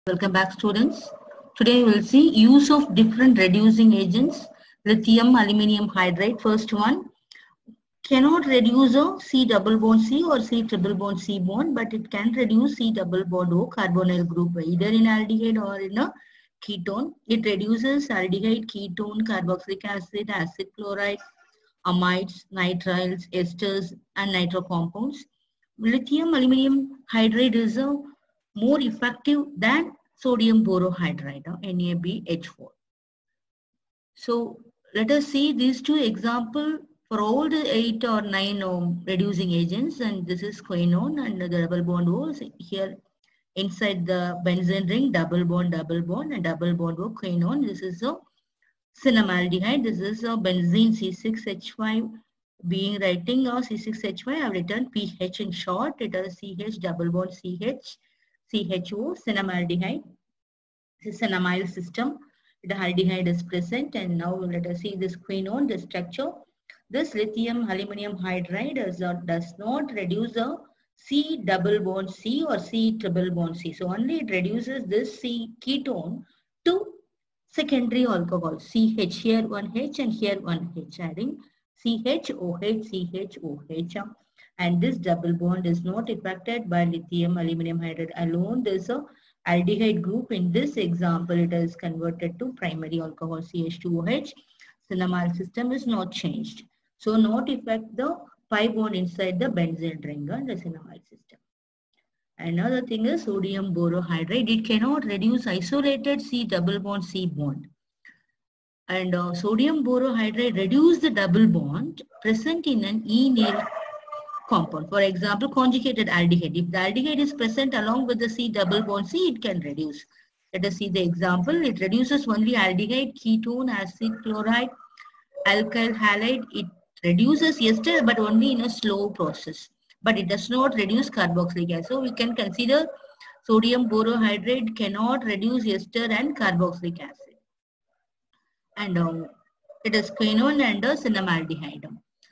Welcome back, students. Today we will see use of different reducing agents. Lithium aluminum hydride. First one cannot reduce a C double bond C or C triple bond C bond, but it can reduce C double bond O carbonyl group either in aldehyde or in a ketone. It reduces aldehyde, ketone, carboxylic acid, acid chloride, amides, nitriles, esters, and nitro compounds. Lithium aluminum hydride is a more effective than sodium borohydride, NaBH4. So let us see these two examples for all the 8 or 9 reducing agents, and this is quinone and the double bond O is here inside the benzene ring, double bond and double bond O quinone. This is a cinnamaldehyde. This is a benzene C6H5 being writing a C6H5. I have written PH in short. It is CH double bond CH, CHO, cinnamaldehyde. This is an amyl system. The aldehyde is present, and now let us see this quinone, the structure. This lithium aluminum hydride does not reduce a C double bond C or C triple bond C. So only it reduces this C ketone to secondary alcohol. CH, here one H and here one H, adding CHOH, CHOH. And this double bond is not affected by lithium aluminum hydride alone. There is a aldehyde group. In this example, it is converted to primary alcohol CH2OH. Cinnamal system is not changed. So not affect the pi bond inside the benzene ring and the cinnamal system. Another thing is sodium borohydride. It cannot reduce isolated C double bond C bond. And sodium borohydride reduce the double bond present in an enal compound. For example, conjugated aldehyde. If the aldehyde is present along with the C double bond C, it can reduce. Let us see the example. It reduces only aldehyde, ketone, acid chloride, alkyl halide. It reduces ester, but only in a slow process. But it does not reduce carboxylic acid. So we can consider sodium borohydride cannot reduce ester and carboxylic acid. And it is quinone and cinnamaldehyde.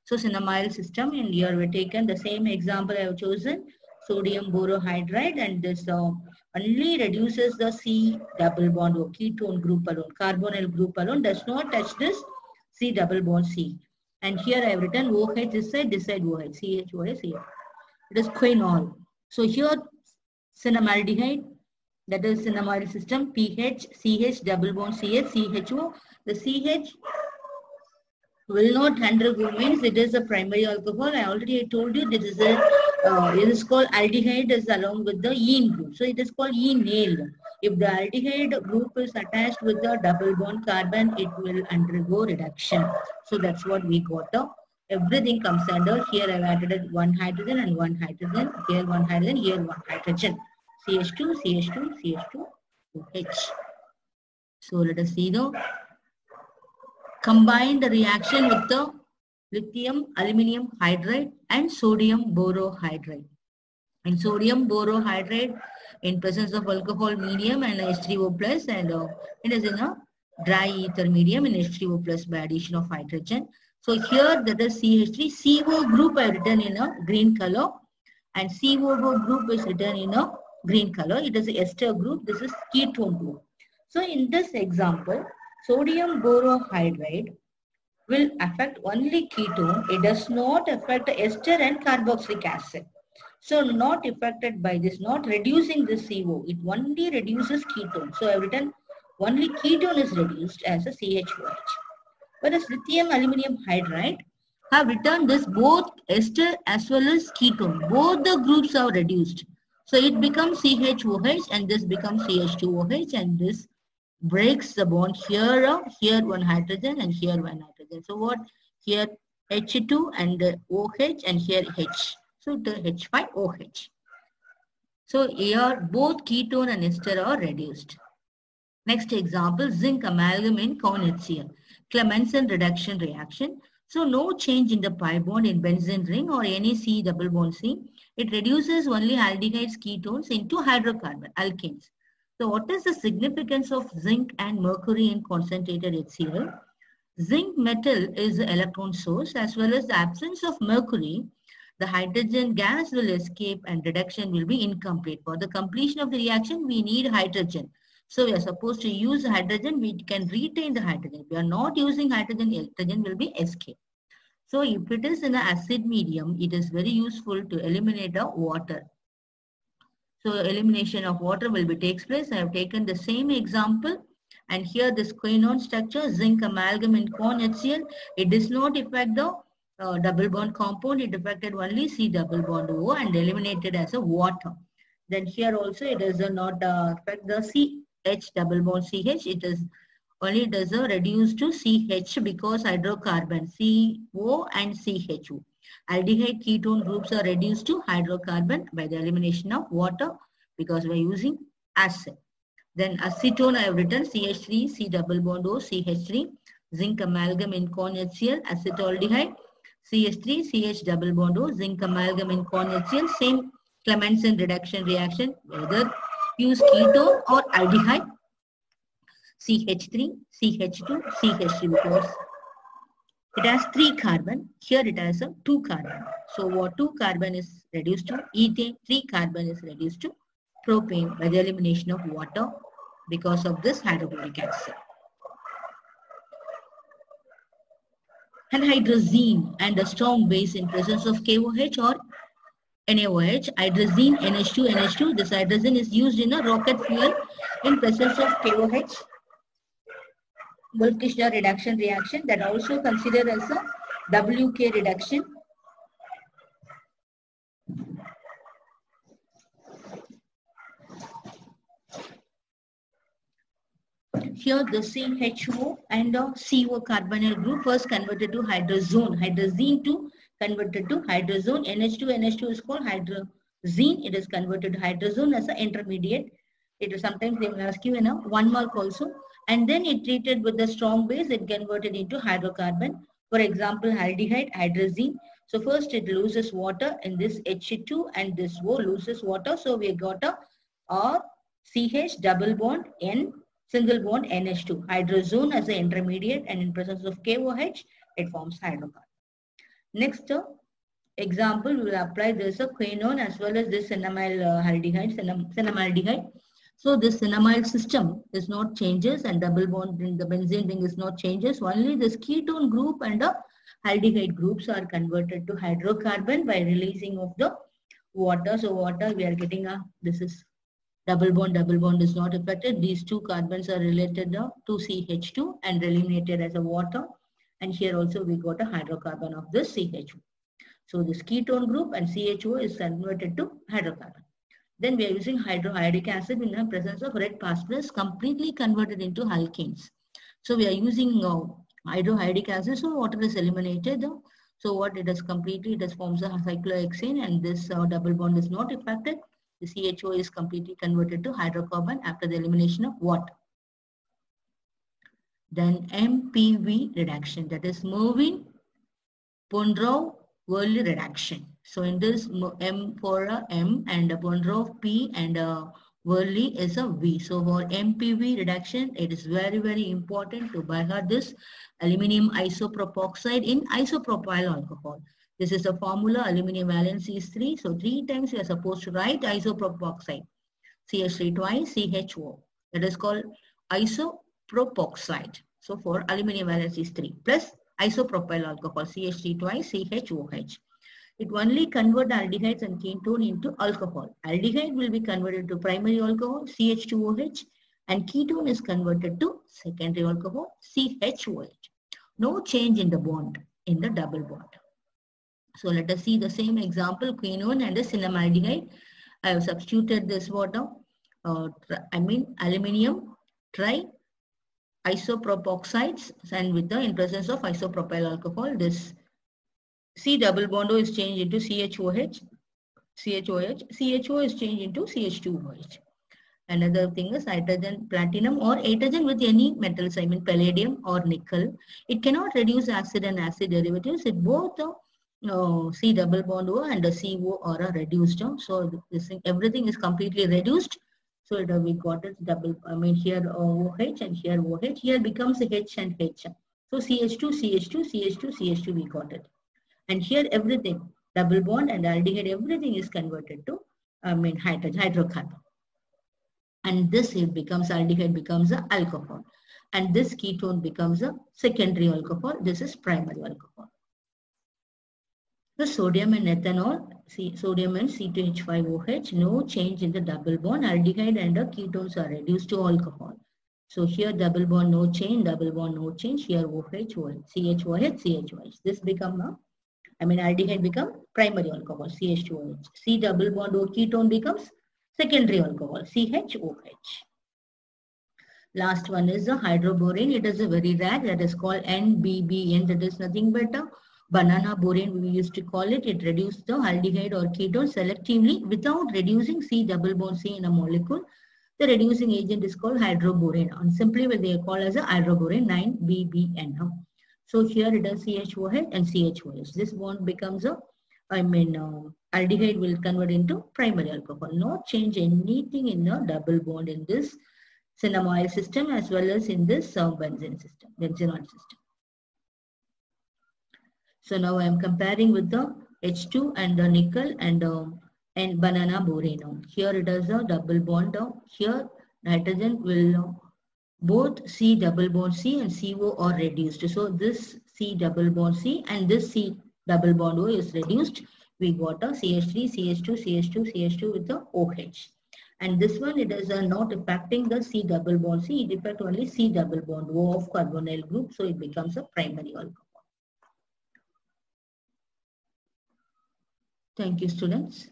So cinnamyl system, and here we have taken the same example I have chosen, sodium borohydride, and this only reduces the C double bond or ketone group alone, carbonyl group alone, does not touch this C double bond C. And here I have written OH this side OH, CHOH here. It is quinol. So here cinnamaldehyde, that is cinnamyl system, pH, CH double bond CH, CHO. The CH will not undergo, means it is a primary alcohol. I already told you this is a it is called aldehyde is along with the ene group. So it is called enal. If the aldehyde group is attached with the double bond carbon, it will undergo reduction. So that's what we got. Everything comes under. Here I have added one hydrogen and one hydrogen. Here one hydrogen, here one hydrogen. CH2, CH2, CH2, OH. So let us see the combine the reaction with the lithium aluminum hydride and sodium borohydride. And sodium borohydride in presence of alcohol medium and H3O plus, and it is in a dry ether medium in H3O plus by addition of hydrogen. So here that is CH3, CO group I have written in a green color, and COO group is written in a green color. It is a ester group. This is ketone group. So in this example, sodium borohydride will affect only ketone. It does not affect ester and carboxylic acid. So not affected by this, not reducing this CO. It only reduces ketone. So I have written only ketone is reduced as a CHOH. Whereas lithium aluminum hydride have written this both ester as well as ketone. Both the groups are reduced. So it becomes CHOH and this becomes CH2OH, and this breaks the bond here, here one hydrogen and here one hydrogen. So what? Here H2 and OH and here H. So the H5OH. So here both ketone and ester are reduced. Next example, zinc amalgam in ConHCl. Clemmensen reduction reaction. So no change in the pi bond in benzene ring or any C double bond C. It reduces only aldehydes, ketones into hydrocarbon, alkanes. So what is the significance of zinc and mercury in concentrated HCl? Zinc metal is the electron source, as well as the absence of mercury the hydrogen gas will escape and reduction will be incomplete. For the completion of the reaction, we need hydrogen. So we are supposed to use hydrogen, we can retain the hydrogen. If we are not using hydrogen, hydrogen will be escaped. So if it is in an acid medium, it is very useful to eliminate the water. So elimination of water will be takes place. I have taken the same example. And here this quinone structure, zinc amalgam in corn HCl, it does not affect the double bond compound. It affected only C double bond O and eliminated as a water. Then here also it does not affect the CH double bond CH. It is only does a reduce to CH because hydrocarbon CO and CHO. Aldehyde ketone groups are reduced to hydrocarbon by the elimination of water because we are using acid. Then acetone I have written CH3, C double bond O, CH3, zinc amalgam in corn HCl, acetaldehyde, CH3, CH double bond O, zinc amalgam in corn HCl, same Clemmensen reduction reaction, whether use ketone or aldehyde, CH3, CH2, CH3 because it has 3 carbon. Here it has a 2 carbon. So what 2 carbon is reduced to ethane, 3 carbon is reduced to propane by the elimination of water because of this hydrochloric acid. Anhydrazine and a strong base in presence of KOH or NaOH, hydrazine NH2, NH2. This hydrazine is used in a rocket fuel in presence of KOH. Wolff-Kishner reduction reaction that also considered as a WK reduction. Here the CHO and the CO carbonyl group was converted to hydrazone. Hydrazine to converted to hydrazone. NH2, NH2 is called hydrazine. It is converted to hydrazone as an intermediate. It is sometimes they will ask you in a 1 mark also. And then it treated with the strong base, it converted into hydrocarbon. For example, aldehyde, hydrazine. So first it loses water in this H2 and this O loses water. So we got a R, CH double bond, N, single bond NH2. Hydrazone as an intermediate and in presence of KOH, it forms hydrocarbon. Next example, we will apply this quinone as well as this cinnamaldehyde. So this cinnamide system is not changes and double bond in the benzene ring is not changes. Only this ketone group and the aldehyde groups are converted to hydrocarbon by releasing of the water. So water we are getting this is double bond is not affected. These 2 carbons are related to CH2 and eliminated as a water. And here also we got a hydrocarbon of this CHO. So this ketone group and CHO is converted to hydrocarbon. Then we are using hydroiodic acid in the presence of red phosphorus completely converted into alkanes. So we are using hydroiodic acid, so water is eliminated. So what it has completely, it has forms a cyclohexane and this double bond is not affected. The CHO is completely converted to hydrocarbon after the elimination of water. Then MPV reduction, that is Mervin-Punrow-Verley reduction. So in this M for a M and a Punrow P and a Verley is a V. So for MPV reduction, it is very, very important to by heart this aluminum isopropoxide in isopropyl alcohol. This is the formula, aluminum valency is 3. So 3 times you are supposed to write isopropoxide. CH3 twice, CHO. That is called isopropoxide. So for aluminum valency is 3 plus isopropyl alcohol, CH3 twice, CHOH. It only converts aldehydes and ketone into alcohol. Aldehyde will be converted to primary alcohol, CH2OH, and ketone is converted to secondary alcohol, CHOH. No change in the bond, in the double bond. So let us see the same example, quinone and the cinnamaldehyde. I have substituted this water, aluminum tri-isopropoxides and with the in presence of isopropyl alcohol, this C double bond O is changed into CHOH, CHO is changed into CH2OH. Another thing is hydrogen, platinum or hydrogen with any metals, I mean palladium or nickel. It cannot reduce acid and acid derivatives. It both C double bond O and the CO are reduced. So this thing, everything is completely reduced. So we got it double, here OH and here OH. Here becomes H and H. So CH2, CH2, CH2, CH2 we got it. And here everything, double bond and aldehyde, everything is converted to hydrocarbon. And this it becomes aldehyde becomes a alcohol. And this ketone becomes a secondary alcohol. This is primary alcohol. The sodium and ethanol, sodium and C2H5OH, no change in the double bond. Aldehyde and the ketones are reduced to alcohol. So here double bond no change, double bond no change. Here OH, CHOH, CHOH. This become a, aldehyde become primary alcohol, CH2OH. C double bond O ketone becomes secondary alcohol, CHOH. Last one is the hydroborane. It is a very rare, that is called NBBN. That is nothing but a banana borane, we used to call it. It reduces the aldehyde or ketone selectively without reducing C double bond C in a molecule. The reducing agent is called hydroborane, and simply what they call as a hydroborane 9BBN. So here it is CHOH and CHOH. This bond becomes a, aldehyde will convert into primary alcohol. Not change anything in the double bond in this cinnamoyl system as well as in this benzene system, benzenol system. So now I am comparing with the H2 and the nickel and banana borane. Here it is a double bond. Here nitrogen will both C double bond C and CO are reduced. So this C double bond C and this C double bond O is reduced. We got a CH3, CH2, CH2, CH2 with the OH. And this one, it is not affecting the C double bond C. It affects only C double bond O of carbonyl group. So it becomes a primary alcohol. Thank you, students.